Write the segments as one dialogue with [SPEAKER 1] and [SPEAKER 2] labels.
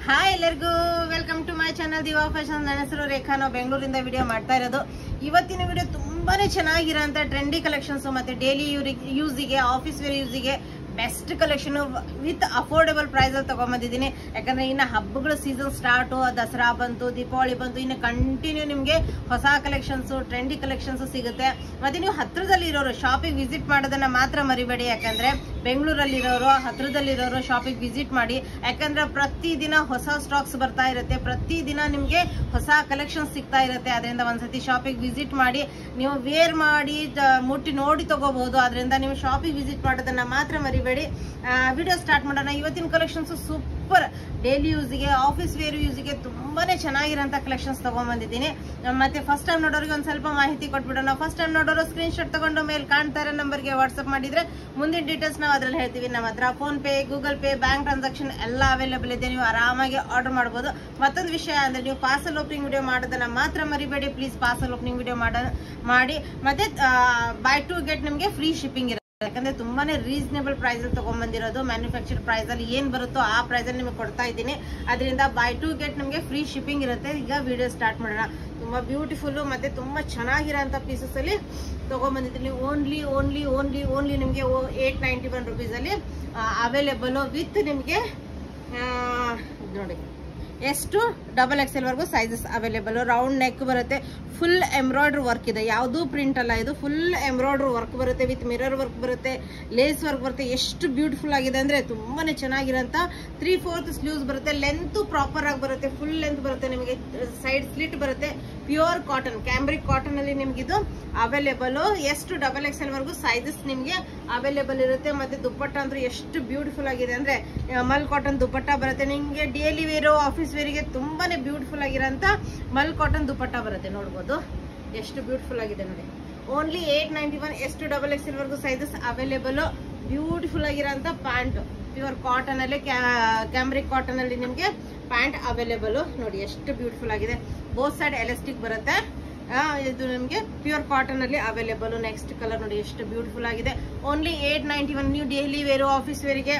[SPEAKER 1] Hi ಎಲ್ಲರಿಗೂ welcome to my channel Diva fashion. ನನ್ನ ಹೆಸರು ರೇಖಾ. ನಾವು ಬೆಂಗಳೂರಿಂದ ವಿಡಿಯೋ ಮಾಡ್ತಾ ಇರೋದು. ಇವತ್ತಿನ ವಿಡಿಯೋ ತುಂಬಾನೇ ಚೆನ್ನಾಗಿರೋಂಥ ಟ್ರೆಂಡಿ ಕಲೆಕ್ಷನ್ಸ್ ಮತ್ತೆ ಡೈಲಿ ಯೂಸಿಗೆ, ಆಫೀಸ್ ವೇರ್ ಯೂಸಿಗೆ best collection with affordable price ಅಲ್ಲಿ ತಗೊಂಡ್ಬಂದಿದ್ದೀನಿ. ಯಾಕಂದ್ರೆ ಇನ್ನು ಹಬ್ಬಗಳ ಸೀಸನ್ ಸ್ಟಾರ್ಟು, ದಸರಾ ಬಂತು, ದೀಪಾವಳಿ ಬಂತು, ಇನ್ನು ಕಂಟಿನ್ಯೂ ನಿಮಗೆ ಹೊಸ ಕಲೆಕ್ಷನ್ಸ್, ಟ್ರೆಂಡಿ ಕಲೆಕ್ಷನ್ಸ್ ಸಿಗುತ್ತೆ. ಮತ್ತೆ ನೀವು ಹತ್ರದಲ್ಲಿ ಇರೋರು ಶಾಪಿಗೆ ವಿಸಿಟ್ ಮಾಡೋದನ್ನ ಮಾತ್ರ ಮರಿಬೇಡಿ. ಯಾಕಂದ್ರೆ ಬೆಂಗಳೂರಲ್ಲಿರೋರು, ಹತ್ರದಲ್ಲಿರೋರು ಶಾಪಿಗೆ ವಿಸಿಟ್ ಮಾಡಿ. ಯಾಕಂದ್ರೆ ಪ್ರತಿದಿನ ಹೊಸ ಸ್ಟಾಕ್ಸ್ ಬರ್ತಾ ಇರುತ್ತೆ, ಪ್ರತಿದಿನ ನಿಮ್ಗೆ ಹೊಸ ಕಲೆಕ್ಷನ್ಸ್ ಸಿಗ್ತಾ ಇರುತ್ತೆ. ಅದರಿಂದ ಒಂದ್ಸತಿ ಶಾಪಿಗೆ ವಿಸಿಟ್ ಮಾಡಿ, ನೀವು ವೇರ್ ಮಾಡಿ ಮುಟ್ಟಿ ನೋಡಿ ತಗೋಬಹುದು. ಅದರಿಂದ ನೀವು ಶಾಪಿಗೆ ವಿಸಿಟ್ ಮಾಡೋದನ್ನ ಮಾತ್ರ ಮರಿಬೇಡಿ. ವಿಡಿಯೋ ಸ್ಟಾರ್ಟ್ ಮಾಡೋಣ. ಇವತ್ತಿನ ಕಲೆಕ್ಷನ್ಸ್ ಸೂಪರ್ ಡೈಲಿ ಯೂಸ್ಗೆ, ಆಫೀಸ್ ವೇರ್ ಯೂಸ್ಗೆ ತುಂಬಾನೇ ಚೆನ್ನಾಗಿರೋಂಥ ಕಲೆಕ್ಷನ್ಸ್ ತಗೊಂಡ್ಬಂದಿದ್ದೀನಿ. ಮತ್ತೆ ಫಸ್ಟ್ ಟೈಮ್ ನೋಡೋರಿಗೆ ಒಂದ್ ಸ್ವಲ್ಪ ಮಾಹಿತಿ ಕೊಟ್ಬಿಡೋಣ. ಫಸ್ಟ್ ಟೈಮ್ ನೋಡೋರು ಸ್ಕ್ರೀನ್ ಶಾಟ್ ತಗೊಂಡು ಮೇಲೆ ಕಾಣ್ತಾ ಇರೋ ನಂಬರ್ಗೆ ವಾಟ್ಸ್ಆಪ್ ಮಾಡಿದ್ರೆ ಮುಂದಿನ ಡೀಟೇಲ್ಸ್ ನಾವು ಅದ್ರಲ್ಲಿ ಹೇಳ್ತೀವಿ. ನಮ್ಮ ಹತ್ರ phone pay, Google pay, bank transaction ಎಲ್ಲ ಅವೈಲೇಬಲ್ ಇದೆ. ನೀವು ಆರಾಮಾಗಿ ಆರ್ಡರ್ ಮಾಡಬಹುದು. ಮತ್ತೊಂದು ವಿಷಯ ಅಂದ್ರೆ ನೀವು ಪಾರ್ಸಲ್ ಓಪನಿಂಗ್ ವಿಡಿಯೋ ಮಾಡೋದನ್ನ ಮಾತ್ರ ಮರಿಬೇಡಿ ಪ್ಲೀಸ್. ಪಾರ್ಸಲ್ ಓಪನಿಂಗ್ ವಿಡಿಯೋ ಮಾಡಿ. ಮತ್ತೆ ಬೈ ಟು ಗೆಟ್ ನಿಮಗೆ ಫ್ರೀ ಶಿಪ್ಪಿಂಗ್ ಇರುತ್ತೆ. ಯಾಕಂದ್ರೆ ತುಂಬಾನೇ ರೀಸನೇಬಲ್ ಪ್ರೈಸ್ ಅಲ್ಲಿ ತಗೊಂಡ್ಬಂದಿರೋದು. ಮ್ಯಾನುಫ್ಯಾಕ್ಚರ್ ಪ್ರೈಸ್ ಅಲ್ಲಿ ಏನ್ ಬರುತ್ತೋ ಆ ಪ್ರೈಸ್ ಅಲ್ಲಿ ನಿಮಗೆ ಕೊಡ್ತಾ ಇದ್ದೀನಿ. ಅದರಿಂದ ಬೈ ಟು ಗೆಟ್ ನಿಮಗೆ ಫ್ರೀ ಶಿಪ್ಪಿಂಗ್ ಇರುತ್ತೆ. ಈಗ ವಿಡಿಯೋ ಸ್ಟಾರ್ಟ್ ಮಾಡೋಣ. ತುಂಬಾ ಬ್ಯೂಟಿಫುಲ್ ಮತ್ತೆ ತುಂಬಾ ಚೆನ್ನಾಗಿರೋಂಥ ಪೀಸಸ್ ಅಲ್ಲಿ ತಗೊಂಡ್ಬಂದಿದ್ದೀನಿ. ಓನ್ಲಿ ನಿಮಗೆ 891 rupees ಅಲ್ಲಿ ಅವೈಲೇಬಲ್ ವಿತ್ ನಿಮಗೆ ನೋಡಿ ಎಷ್ಟು XXL ವರೆಗೂ ಸೈಜಸ್ ಅವೈಲೇಬಲ್. ರೌಂಡ್ ನೆಕ್ ಬರುತ್ತೆ, ಫುಲ್ ಎಂಬ್ರಾಯ್ಡ್ರಿ ವರ್ಕ್ ಇದೆ, ಯಾವುದು ಪ್ರಿಂಟ್ ಅಲ್ಲ ಇದು. ಫುಲ್ ಎಂಬ್ರಾಯ್ಡ್ರಿ ವರ್ಕ್ ಬರುತ್ತೆ, ವಿತ್ ಮಿರರ್ ವರ್ಕ್ ಬರುತ್ತೆ, ಲೇಸ್ ವರ್ಕ್ ಬರುತ್ತೆ. ಎಷ್ಟು ಬ್ಯೂಟಿಫುಲ್ ಆಗಿದೆ ಅಂದ್ರೆ ತುಂಬಾನೇ ಚೆನ್ನಾಗಿರೋಂಥ 3/4 ಸ್ಲೀವ್ಸ್ ಬರುತ್ತೆ. ಲೆಂತ್ ಪ್ರಾಪರ್ ಆಗಿ ಬರುತ್ತೆ, ಫುಲ್ ಲೆಂತ್ ಬರುತ್ತೆ. ನಿಮಗೆ ಸೈಡ್ ಸ್ಲಿಟ್ ಬರುತ್ತೆ. ಪ್ಯೂರ್ ಕಾಟನ್, ಕ್ಯಾಂಬ್ರಿಕ್ ಕಾಟನ್ ಅಲ್ಲಿ ನಿಮ್ಗೆ ಇದು ಅವೈಲೇಬಲ್. ಎಷ್ಟು XXL ವರೆಗೂ ಸೈಜಸ್ ನಿಮ್ಗೆ ಅವೈಲೇಬಲ್ ಇರುತ್ತೆ. ಮತ್ತೆ ದುಪ್ಪಟ್ಟ ಅಂದ್ರೆ ಎಷ್ಟು ಬ್ಯೂಟಿಫುಲ್ ಆಗಿದೆ ಅಂದ್ರೆ ಮಲ್ ಕಾಟನ್ ದುಪ್ಪಟ್ಟ ಬರುತ್ತೆ. ನಿಮ್ಗೆ ಡೈಲಿ ವೇರು, ಆಫೀಸ್ ವೇರಿಗೆ ತುಂಬಾನೇ ಬ್ಯೂಟಿಫುಲ್ ಆಗಿರೋಂಥ ಮಲ್ ಕಾಟನ್ ದುಪ್ಪಟ್ಟ ಬರುತ್ತೆ. ನೋಡ್ಬೋದು ಎಷ್ಟು ಬ್ಯೂಟಿಫುಲ್ ಆಗಿದೆ ನೋಡಿ. ಓನ್ಲಿ 891. ಎಷ್ಟು XXL ವರೆಗೂ ಸೈಜಸ್ ಅವೈಲೇಬಲ್. ಬ್ಯೂಟಿಫುಲ್ ಆಗಿರೋಂಥ ಪ್ಯಾಂಟ್, ಪ್ಯೂರ್ ಕಾಟನ್ ಅಲ್ಲಿ, ಕ್ಯಾಂಬ್ರಿಕ್ ಕಾಟನ್ ಅಲ್ಲಿ ನಿಮ್ಗೆ ಪ್ಯಾಂಟ್ ಅವೈಲೇಬಲ್. ನೋಡಿ ಎಷ್ಟು ಬ್ಯೂಟಿಫುಲ್ ಆಗಿದೆ. ಬೋತ್ ಸೈಡ್ ಎಲಾಸ್ಟಿಕ್ ಬರುತ್ತೆ. ಇದು ನಿಮ್ಗೆ ಪ್ಯೂರ್ ಕಾಟನ್ ಅಲ್ಲಿ ಅವೈಲೇಬಲ್. ನೆಕ್ಸ್ಟ್ ಕಲರ್ ನೋಡಿ ಎಷ್ಟು ಬ್ಯೂಟಿಫುಲ್ ಆಗಿದೆ. ಓನ್ಲಿ 891. ನೀವು ಡೈಲಿ ವೇರು, ಆಫೀಸ್ ವೇರಿಗೆ,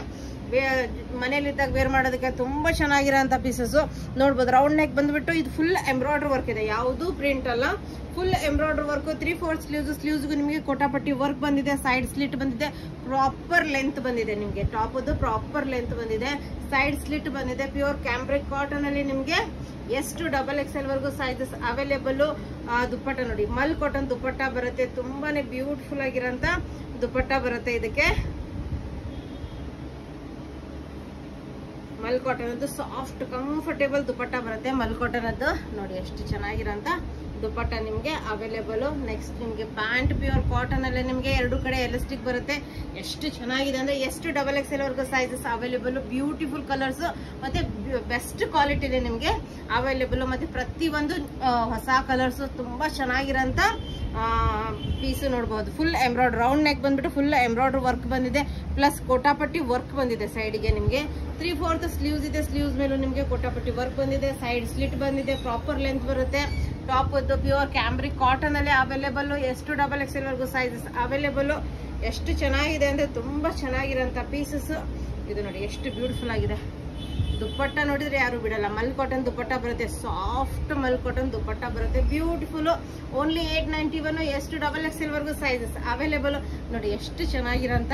[SPEAKER 1] ಮನೇಲಿದ್ದಾಗ ವೇರ್ ಮಾಡೋದಕ್ಕೆ ತುಂಬಾ ಚೆನ್ನಾಗಿರೋಂಥ ಪೀಸಸ್ ನೋಡ್ಬೋದು. ರೌಂಡ್ ನೆಕ್ ಬಂದ್ಬಿಟ್ಟು ಇದು ಫುಲ್ ಎಂಬ್ರಾಯ್ಡ್ರಿ ವರ್ಕ್ ಇದೆ, ಯಾವುದು ಪ್ರಿಂಟ್ ಅಲ್ಲ. Full embroidery work. 3/4 ಸ್ಲೀವ್ಸ್ಗೂ ನಿಮಗೆ ಕೋಟಾಪಟ್ಟಿ ವರ್ಕ್ ಬಂದಿದೆ. ಸೈಡ್ ಸ್ಲಿಟ್ ಬಂದಿದೆ, ಪ್ರಾಪರ್ ಲೆಂತ್ ಬಂದಿದೆ. ನಿಮಗೆ ಟಾಪ್ ಪ್ರಾಪರ್ ಲೆಂತ್ ಬಂದಿದೆ, ಸೈಡ್ ಸ್ಲಿಟ್ ಬಂದಿದೆ. ಪ್ಯೂರ್ ಕ್ಯಾಂಬ್ರಿಕ್ ಕಾಟನ್ ಅಲ್ಲಿ ನಿಮ್ಗೆ ಎಷ್ಟು XXL ವರೆಗೂ ಸೈಜಸ್ ಅವೈಲೇಬಲ್. ದುಪ್ಪಟ್ಟ ನೋಡಿ, ಮಲ್ ಕಾಟನ್ ದುಪ್ಪಟ್ಟ ಬರುತ್ತೆ. ತುಂಬಾನೇ ಬ್ಯೂಟಿಫುಲ್ ಆಗಿರೋಂಥ ದುಪ್ಪಟ್ಟ ಬರುತ್ತೆ. ಇದಕ್ಕೆ ಮಲ್ ಕಾಟನ್ ಅದು ಸಾಫ್ಟ್ ಕಂಫರ್ಟೇಬಲ್ ದುಪ್ಪಟ್ಟ ಬರುತ್ತೆ. ಮಲ್ ಕಾಟನ್ ಅದು ನೋಡಿ ಎಷ್ಟು ಚೆನ್ನಾಗಿರೋಂಥ ದುಪ್ಪಟ್ಟ ನಿಮ್ಗೆ ಅವೈಲೇಬಲ್. ನೆಕ್ಸ್ಟ್ ನಿಮ್ಗೆ ಪ್ಯಾಂಟ್ ಪ್ಯೂರ್ ಕಾಟನ್ ಅಲ್ಲೇ ನಿಮ್ಗೆ ಎರಡು ಕಡೆ ಎಲಾಸ್ಟಿಕ್ ಬರುತ್ತೆ. ಎಷ್ಟು ಚೆನ್ನಾಗಿದೆ ಅಂದ್ರೆ ಎಷ್ಟು XXL ವರೆಗೂ ಸೈಜಸ್ ಅವೈಲೇಬಲ್. ಬ್ಯೂಟಿಫುಲ್ ಕಲರ್ಸ್ ಮತ್ತೆ ಬೆಸ್ಟ್ ಕ್ವಾಲಿಟಿಲಿ ನಿಮ್ಗೆ ಅವೈಲೇಬಲ್. ಮತ್ತೆ ಪ್ರತಿಯೊಂದು ಹೊಸ ಕಲರ್ಸ್ ತುಂಬಾ ಚೆನ್ನಾಗಿರೋಂಥ ಪೀಸು ನೋಡಬಹುದು. ಫುಲ್ ಎಂಬ್ರಾಯ್ಡ್ರಿ, ರೌಂಡ್ ನೆಕ್ ಬಂದ್ಬಿಟ್ಟು ಫುಲ್ ಎಂಬ್ರಾಯ್ಡ್ರಿ ವರ್ಕ್ ಬಂದಿದೆ. ಪ್ಲಸ್ ಕೋಟಾಪಟ್ಟಿ ವರ್ಕ್ ಬಂದಿದೆ. ಸೈಡ್ಗೆ ನಿಮ್ಗೆ 3/4 ಸ್ಲೀವ್ಸ್ ಇದೆ. ಸ್ಲೀವ್ಸ್ ಮೇಲೂ ನಿಮ್ಗೆ ಕೋಟಾಪಟ್ಟಿ ವರ್ಕ್ ಬಂದಿದೆ. ಸೈಡ್ ಸ್ಲಿಟ್ ಬಂದಿದೆ, ಪ್ರಾಪರ್ ಲೆಂತ್ ಬರುತ್ತೆ. ಟಾಪ್ ಪ್ಯೂರ್ ಕ್ಯಾಂಬ್ರಿಕ್ ಕಾಟನ್ ಅಲ್ಲಿ ಅವೈಲೇಬಲ್. ಎಷ್ಟು XXL ವರೆಗೂ ಸೈಜಸ್ ಅವೈಲೇಬಲ್. ಎಷ್ಟು ಚೆನ್ನಾಗಿದೆ ಅಂದ್ರೆ ತುಂಬಾ ಚೆನ್ನಾಗಿರೋಂಥ ಪೀಸಸ್. ಇದು ನೋಡಿ ಎಷ್ಟು ಬ್ಯೂಟಿಫುಲ್ ಆಗಿದೆ. ದುಪ್ಪಟ್ಟ ನೋಡಿದ್ರೆ ಯಾರು ಬಿಡಲ್ಲ. ಮಲ್ ಕಾಟನ್ ದುಪ್ಪಟ್ಟ ಬರುತ್ತೆ, ಸಾಫ್ಟ್ ಮಲ್ ಕಾಟನ್ ದುಪ್ಪಟ್ಟ ಬರುತ್ತೆ. ಬ್ಯೂಟಿಫುಲ್. ಓನ್ಲಿ 891. ಎಷ್ಟು XXL ವರೆಗೂ ಸೈಜಸ್ ಅವೈಲೇಬಲ್. ನೋಡಿ ಎಷ್ಟು ಚೆನ್ನಾಗಿರೋಂಥ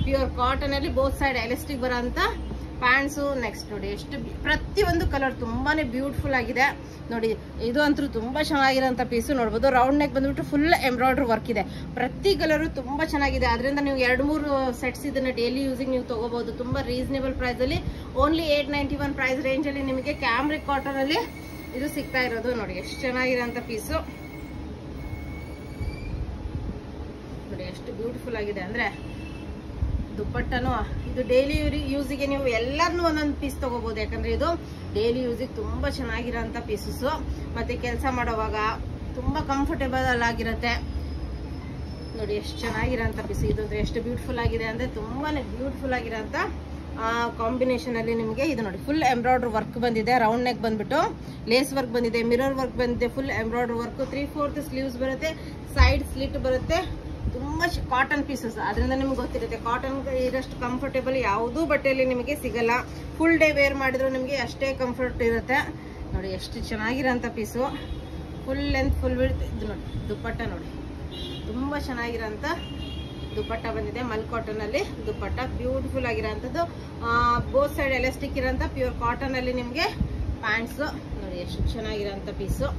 [SPEAKER 1] ಪ್ಯೂರ್ ಕಾಟನ್ ಅಲ್ಲಿ ಬೋತ್ ಸೈಡ್ ಎಲಾಸ್ಟಿಕ್ ಬರೋಂಥ ಪ್ಯಾಂಟ್ಸು. ನೆಕ್ಸ್ಟ್ ನೋಡಿ ಎಷ್ಟು ಪ್ರತಿಯೊಂದು ಕಲರ್ ತುಂಬಾನೇ ಬ್ಯೂಟಿಫುಲ್ ಆಗಿದೆ. ನೋಡಿ ಇದು ಅಂತೂ ತುಂಬಾ ಚೆನ್ನಾಗಿರೋಂಥ ಪೀಸು ನೋಡ್ಬೋದು. ರೌಂಡ್ ನೆಕ್ ಬಂದ್ಬಿಟ್ಟು ಫುಲ್ ಎಂಬ್ರಾಯ್ಡ್ರಿ ವರ್ಕ್ ಇದೆ. ಪ್ರತಿ ಕಲರು ತುಂಬಾ ಚೆನ್ನಾಗಿದೆ. ಅದರಿಂದ ನೀವು 2-3 ಸೆಟ್ಸ್ ಇದನ್ನ ಡೈಲಿ ಯೂಸಿಂಗ್ ನೀವು ತಗೋಬಹುದು. ತುಂಬಾ ರೀಸನೇಬಲ್ ಪ್ರೈಸ್ ಅಲ್ಲಿ. ಓನ್ಲಿ 891 ಪ್ರೈಸ್ ರೇಂಜ್ ಅಲ್ಲಿ ನಿಮಗೆ ಕ್ಯಾಂಬ್ರಿಕ್ ಕಾಟನ್ ಅಲ್ಲಿ ಇದು ಸಿಗ್ತಾ ಇರೋದು. ನೋಡಿ ಎಷ್ಟು ಚೆನ್ನಾಗಿರೋಂಥ ಪೀಸು. ನೋಡಿ ಎಷ್ಟು ಬ್ಯೂಟಿಫುಲ್ ಆಗಿದೆ ಅಂದ್ರೆ ದುಪ್ಪಟ್ಟನು. ಇದು ಡೈಲಿ ಯೂಸಿಗೆ ನೀವು ಎಲ್ಲರನ್ನೂ ಒಂದೊಂದು ಪೀಸ್ ತಗೋಬಹುದು. ಯಾಕಂದ್ರೆ ಇದು ಡೈಲಿ ಯೂಸಿಗೆ ತುಂಬಾ ಚೆನ್ನಾಗಿರೋಂಥ ಪೀಸಸ್. ಮತ್ತೆ ಕೆಲಸ ಮಾಡೋವಾಗ ತುಂಬಾ ಕಂಫರ್ಟೇಬಲ್ ಆಗಿರುತ್ತೆ. ನೋಡಿ ಎಷ್ಟು ಚೆನ್ನಾಗಿರೋಂಥ ಪೀಸ್. ಇದು ಎಷ್ಟು ಬ್ಯೂಟಿಫುಲ್ ಆಗಿದೆ ಅಂದ್ರೆ ತುಂಬಾನೇ ಬ್ಯೂಟಿಫುಲ್ ಆಗಿರೋಂಥ ಕಾಂಬಿನೇಷನ್ ಅಲ್ಲಿ ನಿಮಗೆ ಇದು ನೋಡಿ ಫುಲ್ ಎಂಬ್ರಾಯ್ಡ್ರಿ ವರ್ಕ್ ಬಂದಿದೆ. ರೌಂಡ್ ನೆಕ್ ಬಂದ್ಬಿಟ್ಟು ಲೇಸ್ ವರ್ಕ್ ಬಂದಿದೆ, ಮಿರರ್ ವರ್ಕ್ ಬಂದಿದೆ, ಫುಲ್ ಎಂಬ್ರಾಯ್ಡ್ರಿ ವರ್ಕ್. 3/4 ಸ್ಲೀವ್ಸ್ ಬರುತ್ತೆ, ಸೈಡ್ ಸ್ಲಿಟ್ ಬರುತ್ತೆ. ತುಂಬಾ ತುಂಬಾ ಕಾಟನ್ ಪೀಸಸ್, ಅದರಿಂದ ನಿಮ್ಗೆ ಗೊತ್ತಿರುತ್ತೆ ಕಾಟನ್ ಇರಷ್ಟು ಕಂಫರ್ಟೇಬಲ್ ಯಾವುದೂ ಬಟ್ಟೆಯಲ್ಲಿ ನಿಮಗೆ ಸಿಗಲ್ಲ. ಫುಲ್ ಡೇ ವೇರ್ ಮಾಡಿದ್ರು ನಿಮಗೆ ಅಷ್ಟೇ ಕಂಫರ್ಟ್ ಇರುತ್ತೆ. ನೋಡಿ ಎಷ್ಟು ಚೆನ್ನಾಗಿರೋಂಥ piece, full length full width. ಇದು ನೋಡಿ ದುಪ್ಪಟ್ಟ ನೋಡಿ, ತುಂಬ ಚೆನ್ನಾಗಿರೋಂಥ ದುಪ್ಪಟ್ಟ ಬಂದಿದೆ. ಮಲ್ ಕಾಟನ್ ಅಲ್ಲಿ ದುಪ್ಪಟ್ಟ ಬ್ಯೂಟಿಫುಲ್ ಆಗಿರೋಂಥದ್ದು. ಬೋತ್ ಸೈಡ್ ಎಲಾಸ್ಟಿಕ್ ಇರೋಂಥ ಪ್ಯೂರ್ ಕಾಟನ್ ಅಲ್ಲಿ ನಿಮಗೆ ಪ್ಯಾಂಟ್ಸ್ ನೋಡಿ ಎಷ್ಟು ಚೆನ್ನಾಗಿರೋಂಥ ಪೀಸು.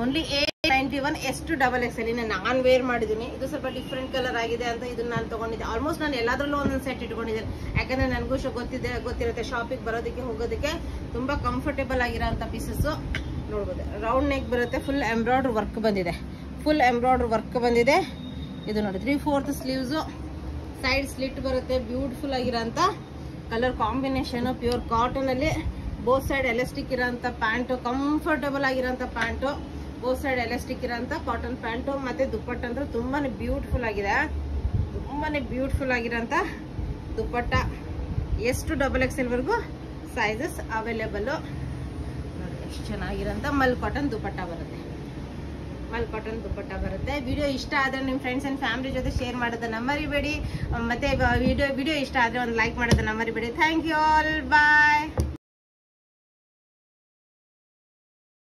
[SPEAKER 1] ಓನ್ಲಿ A91 S2XXL ನಾನು ವೇರ್ ಮಾಡಿದ್ದೀನಿ. ಇದು ಸ್ವಲ್ಪ ಡಿಫ್ರೆಂಟ್ ಕಲರ್ ಆಗಿದೆ ಅಂತ ಇದನ್ನ ನಾನು ತಗೊಂಡಿದ್ದೆ. ಆಲ್ಮೋಸ್ಟ್ ನಾನು ಎಲ್ಲಾದ್ರಲ್ಲೂ ಒಂದೊಂದು ಸೆಟ್ ಇಟ್ಕೊಂಡಿದ್ದೇನೆ, ಯಾಕಂದ್ರೆ ನನಗೂ ಗೊತ್ತಿರುತ್ತೆ ಶಾಪಿಗೆ ಬರೋದಕ್ಕೆ ಹೋಗೋದಕ್ಕೆ ತುಂಬಾ ಕಂಫರ್ಟೇಬಲ್ ಆಗಿರೋಂಥ ಪೀಸಸ್. ನೋಡ್ಬೋದು ರೌಂಡ್ ನೆಕ್ ಬರುತ್ತೆ, ಫುಲ್ ಎಂಬ್ರಾಯ್ಡ್ರಿ ವರ್ಕ್ ಬಂದಿದೆ, ಫುಲ್ ಎಂಬ್ರಾಯ್ಡ್ರಿ ವರ್ಕ್ ಬಂದಿದೆ. ಇದು ನೋಡಿ 3/4 ಸ್ಲೀವ್ಸ್, ಸೈಡ್ ಸ್ಲಿಟ್ ಬರುತ್ತೆ. ಬ್ಯೂಟಿಫುಲ್ ಆಗಿರೋಂಥ ಕಲರ್ ಕಾಂಬಿನೇಷನ್, ಪ್ಯೂರ್ ಕಾಟನ್ ಅಲ್ಲಿ. ಬೋತ್ ಸೈಡ್ ಎಲಾಸ್ಟಿಕ್ ಇರೋಂಥ ಪ್ಯಾಂಟು, ಕಂಫರ್ಟೇಬಲ್ ಆಗಿರೋಂಥ ಪ್ಯಾಂಟು, ಬೋತ್ ಸೈಡ್ ಎಲಾಸ್ಟಿಕ್ ಇರೋಂಥ ಕಾಟನ್ ಪ್ಯಾಂಟು. ಮತ್ತೆ ದುಪ್ಪಟ್ಟ ಅಂದ್ರೆ ತುಂಬಾನೇ ಬ್ಯೂಟಿಫುಲ್ ಆಗಿದೆ, ತುಂಬಾನೇ ಬ್ಯೂಟಿಫುಲ್ ಆಗಿರೋಂಥ ದುಪ್ಪಟ್ಟ. S2XXL ವರೆಗೂ ಸೈಜಸ್ ಅವೈಲೇಬಲ್. ನೋಡಿ ಎಷ್ಟು ಚೆನ್ನಾಗಿರೋಂಥ ಮಲ್ ಕಾಟನ್ ದುಪ್ಪಟ್ಟ ಬರುತ್ತೆ, ಮಲ್ ಕಾಟನ್ ದುಪ್ಪಟ್ಟ ಬರುತ್ತೆ. ವಿಡಿಯೋ ಇಷ್ಟ ಆದರೆ ನಿಮ್ಮ ಫ್ರೆಂಡ್ಸ್ ಆ್ಯಂಡ್ ಫ್ಯಾಮಿಲಿ ಜೊತೆ ಶೇರ್ ಮಾಡೋದನ್ನ ಮರಿಬೇಡಿ. ಮತ್ತೆ ವಿಡಿಯೋ ಇಷ್ಟ ಆದರೆ ಒಂದು ಲೈಕ್ ಮಾಡೋದನ್ನ ಮರಿಬೇಡಿ. Thank you all, bye.